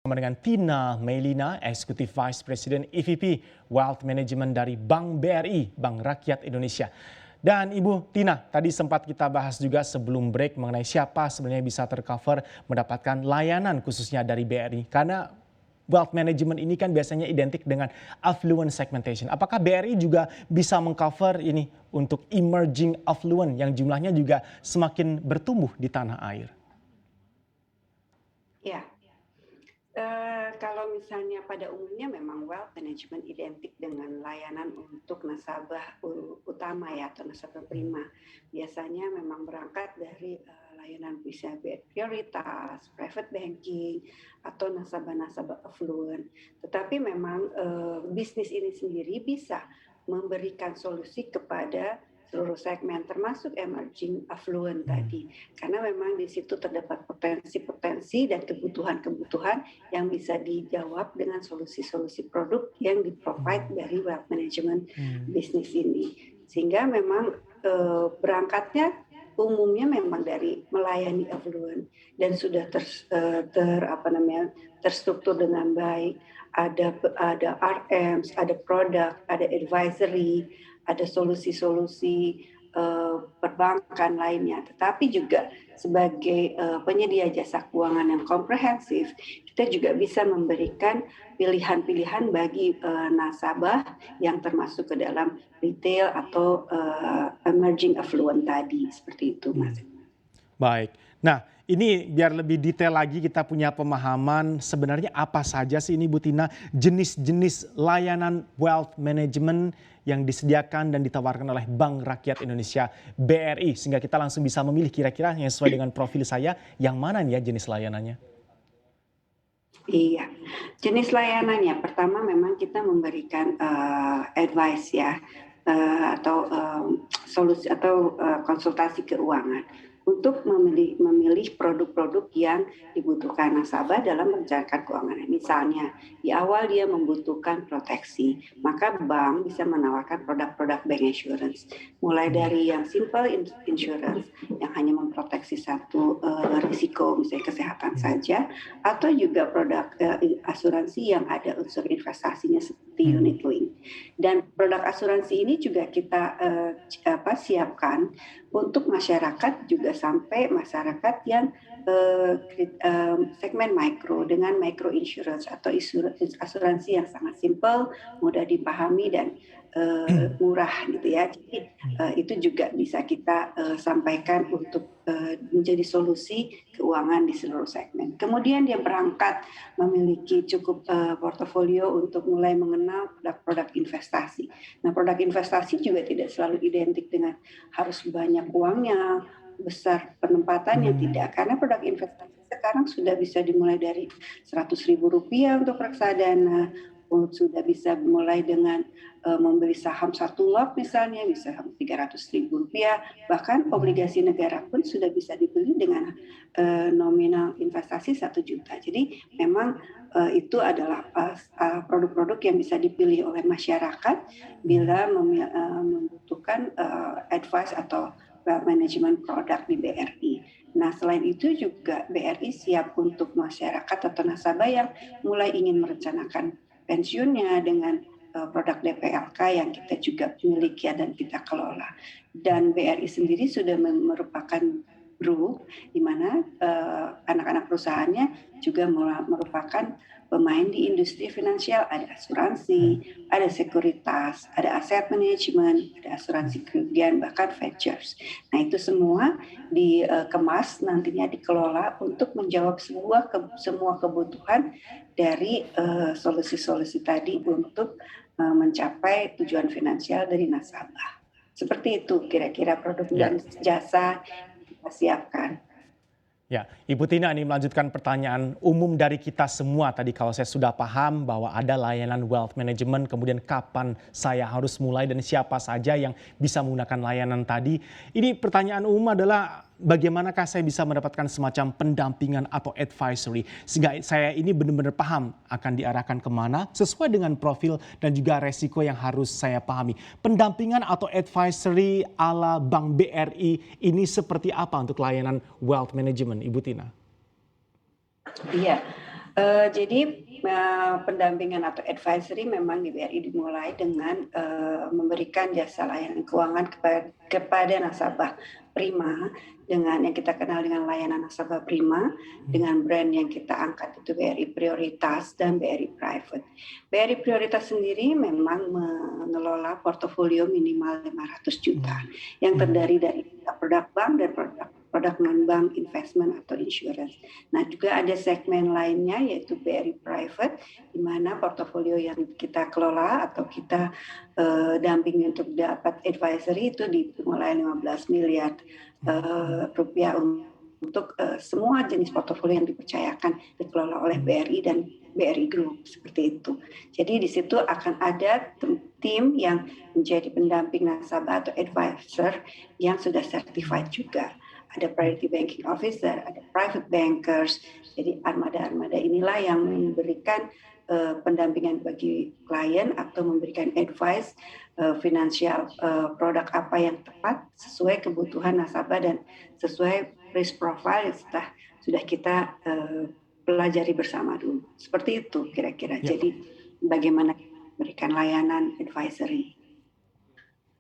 Bersama dengan Tina Meilina, Executive Vice President EVP Wealth Management dari Bank BRI, Bank Rakyat Indonesia. Dan Ibu Tina, tadi sempat kita bahas juga sebelum break mengenai siapa sebenarnya bisa tercover mendapatkan layanan khususnya dari BRI. Karena wealth management ini kan biasanya identik dengan affluent segmentation. Apakah BRI juga bisa mengcover ini untuk emerging affluent yang jumlahnya juga semakin bertumbuh di tanah air? Ya, kalau misalnya pada umumnya memang wealth management identik dengan layanan untuk nasabah utama ya atau nasabah prima. Biasanya memang berangkat dari layanan bisa prioritas, private banking, atau nasabah-nasabah affluent. Tetapi memang bisnis ini sendiri bisa memberikan solusi kepada seluruh segmen termasuk emerging affluent tadi, karena memang di situ terdapat potensi-potensi dan kebutuhan-kebutuhan yang bisa dijawab dengan solusi-solusi produk yang di-provide dari wealth management bisnis ini, sehingga memang berangkatnya umumnya memang dari melayani affluent dan sudah terstruktur dengan baik. Ada RMs, ada produk, ada advisory, ada solusi-solusi perbankan lainnya. Tetapi juga sebagai penyedia jasa keuangan yang komprehensif, kita juga bisa memberikan pilihan-pilihan bagi nasabah yang termasuk ke dalam retail atau emerging affluent tadi. Seperti itu, Mas. Baik. Nah, ini biar lebih detail lagi kita punya pemahaman sebenarnya apa saja sih ini Bu Tina jenis-jenis layanan wealth management yang disediakan dan ditawarkan oleh Bank Rakyat Indonesia BRI sehingga kita langsung bisa memilih kira-kira yang sesuai dengan profil saya yang mana nih ya jenis layanannya. Iya, jenis layanannya pertama memang kita memberikan advice ya atau solusi atau konsultasi keuangan untuk memilih produk-produk yang dibutuhkan nasabah dalam merencanakan keuangan. Misalnya di awal dia membutuhkan proteksi, maka bank bisa menawarkan produk-produk bank insurance, mulai dari yang simple insurance yang hanya memproteksi satu risiko misalnya kesehatan saja, atau juga produk asuransi yang ada unsur investasinya seperti unit link. Dan produk asuransi ini juga kita siapkan untuk masyarakat juga sampai masyarakat yang segmen mikro dengan micro insurance atau asuransi yang sangat simple, mudah dipahami dan murah gitu ya. Jadi itu juga bisa kita sampaikan untuk menjadi solusi keuangan di seluruh segmen. Kemudian dia berangkat memiliki cukup portofolio untuk mulai mengenal produk-produk investasi. Nah, produk investasi juga tidak selalu identik dengan harus banyak uangnya, besar penempatannya, tidak. Karena produk investasi sekarang sudah bisa dimulai dari Rp100.000 untuk reksadana, sudah bisa mulai dengan membeli saham satu lot misalnya bisa Rp300.000, bahkan obligasi negara pun sudah bisa dibeli dengan nominal investasi 1 juta. Jadi memang itu adalah produk-produk yang bisa dipilih oleh masyarakat bila membutuhkan advice atau wealth management produk di BRI. Nah, selain itu juga BRI siap untuk masyarakat atau nasabah yang mulai ingin merencanakan pensiunnya dengan produk DPLK yang kita juga miliki dan kita kelola. Dan BRI sendiri sudah merupakan grup di mana anak-anak perusahaannya juga merupakan pemain di industri finansial, ada asuransi, ada sekuritas, ada aset manajemen, ada asuransi kerugian, bahkan ventures. Nah, itu semua dikemas nantinya dikelola untuk menjawab semua kebutuhan dari solusi-solusi tadi untuk mencapai tujuan finansial dari nasabah. Seperti itu kira-kira produk dan jasa yang kita siapkan. Ya, Ibu Tina ini melanjutkan pertanyaan umum dari kita semua. Tadi kalau saya sudah paham bahwa ada layanan wealth management, kemudian kapan saya harus mulai dan siapa saja yang bisa menggunakan layanan tadi. Ini pertanyaan umum adalah bagaimanakah saya bisa mendapatkan semacam pendampingan atau advisory sehingga saya ini benar-benar paham akan diarahkan kemana sesuai dengan profil dan juga resiko yang harus saya pahami. Pendampingan atau advisory ala Bank BRI ini seperti apa untuk layanan wealth management, Ibu Tina? Iya, Jadi pendampingan atau advisory memang di BRI dimulai dengan memberikan jasa layanan keuangan kepada nasabah prima dengan yang kita kenal dengan layanan nasabah prima dengan brand yang kita angkat itu BRI Prioritas dan BRI Private. BRI Prioritas sendiri memang mengelola portofolio minimal 500 juta yang terdiri dari produk bank dan produk non-bank investment atau insurance. Nah, juga ada segmen lainnya yaitu BRI Private, di mana portofolio yang kita kelola atau kita dampingi untuk dapat advisory itu dimulai 15 miliar rupiah untuk semua jenis portofolio yang dipercayakan dikelola oleh BRI dan BRI Group seperti itu. Jadi di situ akan ada tim yang menjadi pendamping nasabah atau advisor yang sudah certified juga. Ada priority banking officer, ada private bankers. Jadi armada-armada inilah yang memberikan pendampingan bagi klien atau memberikan advice finansial produk apa yang tepat sesuai kebutuhan nasabah dan sesuai risk profile yang sudah kita pelajari bersama dulu. Seperti itu kira-kira. Ya. Jadi bagaimana memberikan layanan advisory.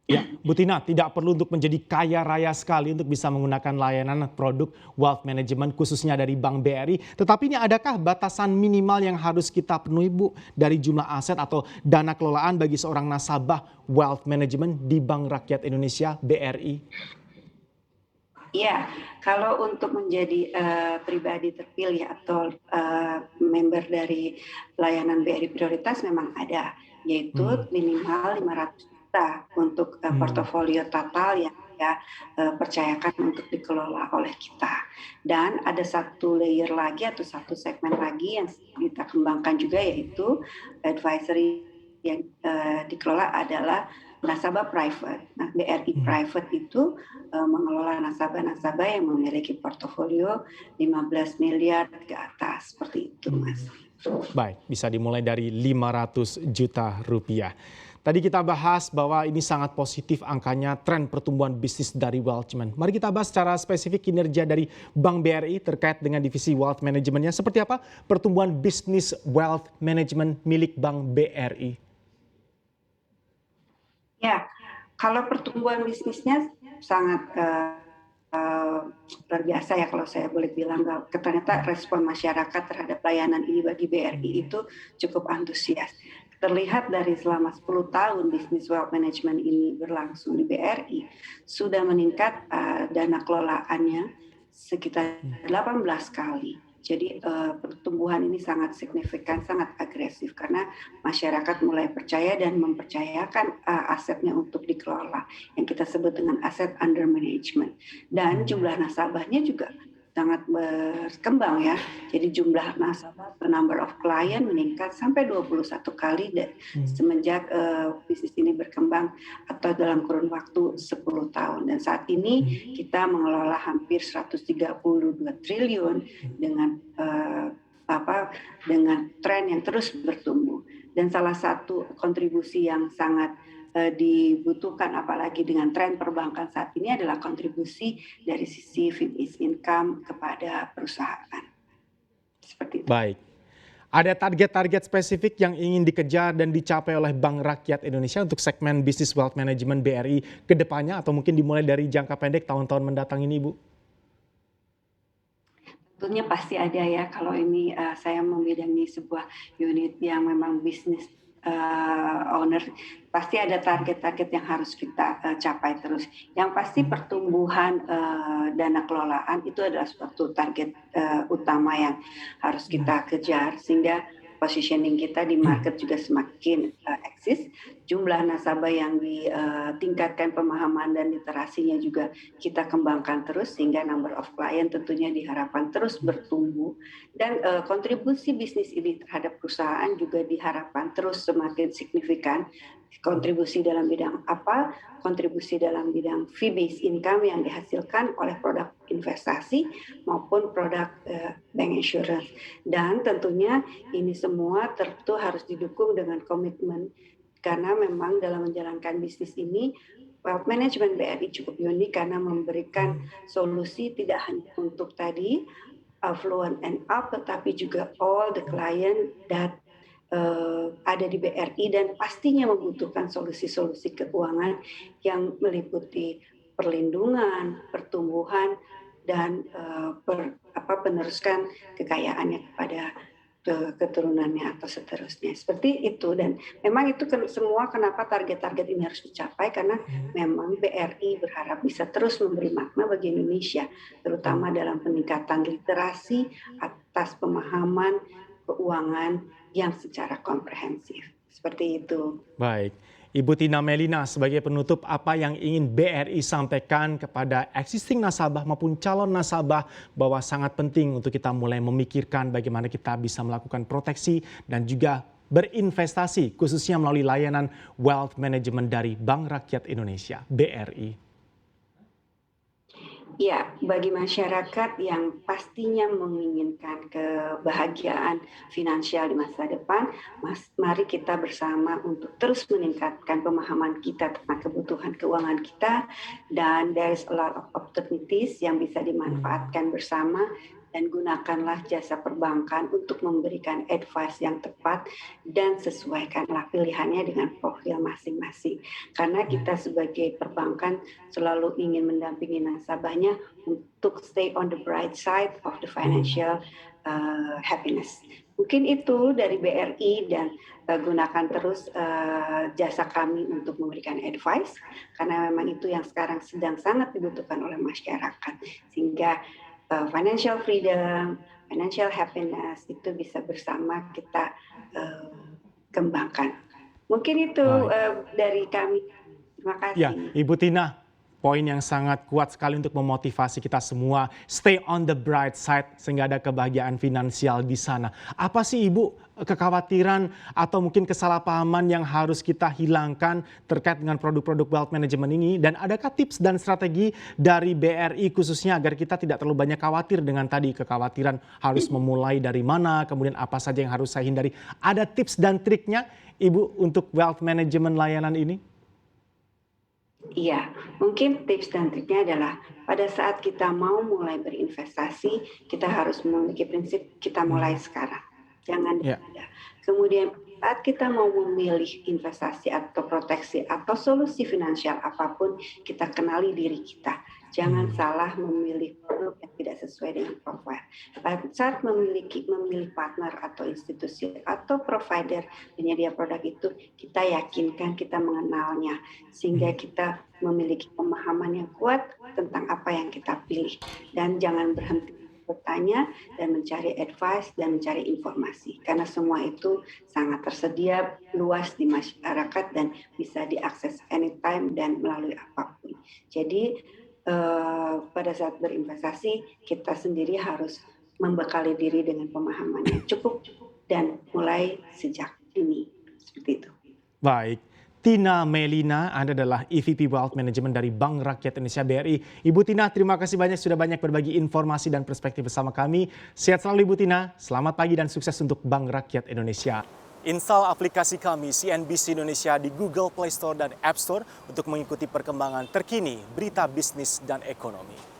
Ya, Bu Tina, tidak perlu untuk menjadi kaya raya sekali untuk bisa menggunakan layanan produk wealth management khususnya dari Bank BRI. Tetapi ini adakah batasan minimal yang harus kita penuhi, Bu, dari jumlah aset atau dana kelolaan bagi seorang nasabah wealth management di Bank Rakyat Indonesia BRI? Iya, kalau untuk menjadi pribadi terpilih atau member dari layanan BRI Prioritas memang ada, yaitu minimal 500 juta untuk portofolio total yang kita percayakan untuk dikelola oleh kita. Dan ada satu layer lagi atau satu segmen lagi yang kita kembangkan juga yaitu advisory yang dikelola adalah nasabah private. Nah, BRI Private itu mengelola nasabah-nasabah yang memiliki portofolio 15 miliar ke atas, seperti itu, Mas. Baik, bisa dimulai dari 500 juta rupiah. Tadi kita bahas bahwa ini sangat positif angkanya tren pertumbuhan bisnis dari wealth management. Mari kita bahas secara spesifik kinerja dari Bank BRI terkait dengan divisi wealth managementnya. Seperti apa pertumbuhan bisnis wealth management milik Bank BRI? Ya, kalau pertumbuhan bisnisnya sangat luar biasa ya kalau saya boleh bilang. Ternyata respon masyarakat terhadap layanan ini bagi BRI itu cukup antusias. Terlihat dari selama 10 tahun bisnis wealth management ini berlangsung di BRI, sudah meningkat dana kelolaannya sekitar 18 kali. Jadi pertumbuhan ini sangat signifikan, sangat agresif karena masyarakat mulai percaya dan mempercayakan asetnya untuk dikelola yang kita sebut dengan aset under management. Dan jumlah nasabahnya juga sangat berkembang ya. Jadi jumlah nasabah per number of client meningkat sampai 21 kali semenjak bisnis ini berkembang atau dalam kurun waktu 10 tahun. Dan saat ini kita mengelola hampir 132 triliun dengan dengan tren yang terus bertumbuh. Dan salah satu kontribusi yang sangat dibutuhkan apalagi dengan tren perbankan saat ini adalah kontribusi dari sisi fee-based income kepada perusahaan. Seperti itu. Baik. Ada target-target spesifik yang ingin dikejar dan dicapai oleh Bank Rakyat Indonesia untuk segmen bisnis wealth management BRI ke depannya atau mungkin dimulai dari jangka pendek tahun-tahun mendatang ini, Bu? Tentunya pasti ada ya, kalau ini saya membidangi sebuah unit yang memang bisnis owner, pasti ada target-target yang harus kita capai terus. Yang pasti pertumbuhan dana kelolaan itu adalah suatu target utama yang harus kita kejar sehingga positioning kita di market juga semakin eksis. Jumlah nasabah yang ditingkatkan pemahaman dan literasinya juga kita kembangkan terus sehingga number of client tentunya diharapkan terus bertumbuh dan kontribusi bisnis ini terhadap perusahaan juga diharapkan terus semakin signifikan. Kontribusi dalam bidang apa? Kontribusi dalam bidang fee-based income yang dihasilkan oleh produk investasi maupun produk bank insurance. Dan tentunya ini semua tentu harus didukung dengan komitmen karena memang dalam menjalankan bisnis ini wealth management BRI cukup unik karena memberikan solusi tidak hanya untuk tadi affluent and up, tetapi juga all the client that ada di BRI dan pastinya membutuhkan solusi-solusi keuangan yang meliputi perlindungan, pertumbuhan, dan peneruskan kekayaannya kepada keturunannya atau seterusnya. Seperti itu, dan memang itu semua kenapa target-target ini harus dicapai, karena memang BRI berharap bisa terus memberi makna bagi Indonesia, terutama dalam peningkatan literasi atas pemahaman keuangan yang secara komprehensif. Seperti itu. Baik. Ibu Tina Melina, sebagai penutup, apa yang ingin BRI sampaikan kepada existing nasabah maupun calon nasabah bahwa sangat penting untuk kita mulai memikirkan bagaimana kita bisa melakukan proteksi dan juga berinvestasi, khususnya melalui layanan wealth management dari Bank Rakyat Indonesia, BRI. Ya, bagi masyarakat yang pastinya menginginkan kebahagiaan finansial di masa depan, mari kita bersama untuk terus meningkatkan pemahaman kita tentang kebutuhan keuangan kita, dan there is a lot of opportunities yang bisa dimanfaatkan bersama, dan gunakanlah jasa perbankan untuk memberikan advice yang tepat dan sesuaikanlah pilihannya dengan profil masing-masing. Karena kita sebagai perbankan selalu ingin mendampingi nasabahnya untuk stay on the bright side of the financial happiness. Mungkin itu dari BRI, dan gunakan terus jasa kami untuk memberikan advice, karena memang itu yang sekarang sedang sangat dibutuhkan oleh masyarakat, sehingga financial freedom, financial happiness itu bisa bersama kita kembangkan. Mungkin itu dari kami. Terima kasih. Ya, Ibu Tina, poin yang sangat kuat sekali untuk memotivasi kita semua stay on the bright side sehingga ada kebahagiaan finansial di sana. Apa sih Ibu kekhawatiran atau mungkin kesalahpahaman yang harus kita hilangkan terkait dengan produk-produk wealth management ini, dan adakah tips dan strategi dari BRI khususnya agar kita tidak terlalu banyak khawatir dengan tadi kekhawatiran harus memulai dari mana, kemudian apa saja yang harus saya hindari? Ada tips dan triknya Ibu untuk wealth management layanan ini? Iya, mungkin tips dan triknya adalah pada saat kita mau mulai berinvestasi, kita harus memiliki prinsip kita mulai sekarang. Jangan ada. Kemudian saat kita mau memilih investasi atau proteksi atau solusi finansial apapun, kita kenali diri kita. Jangan salah memilih produk yang tidak sesuai dengan profil. Pada saat memilih partner atau institusi atau provider penyedia produk itu, kita yakinkan kita mengenalnya, sehingga kita memiliki pemahaman yang kuat tentang apa yang kita pilih, dan jangan berhenti bertanya dan mencari advice dan mencari informasi, karena semua itu sangat tersedia luas di masyarakat dan bisa diakses anytime dan melalui apapun. Jadi pada saat berinvestasi kita sendiri harus membekali diri dengan pemahaman yang cukup dan mulai sejak ini, seperti itu. Baik. Tina Melina, Anda adalah EVP Wealth Management dari Bank Rakyat Indonesia BRI. Ibu Tina, terima kasih banyak sudah banyak berbagi informasi dan perspektif bersama kami. Sehat selalu Ibu Tina, selamat pagi dan sukses untuk Bank Rakyat Indonesia. Install aplikasi kami CNBC Indonesia di Google Play Store dan App Store untuk mengikuti perkembangan terkini berita bisnis dan ekonomi.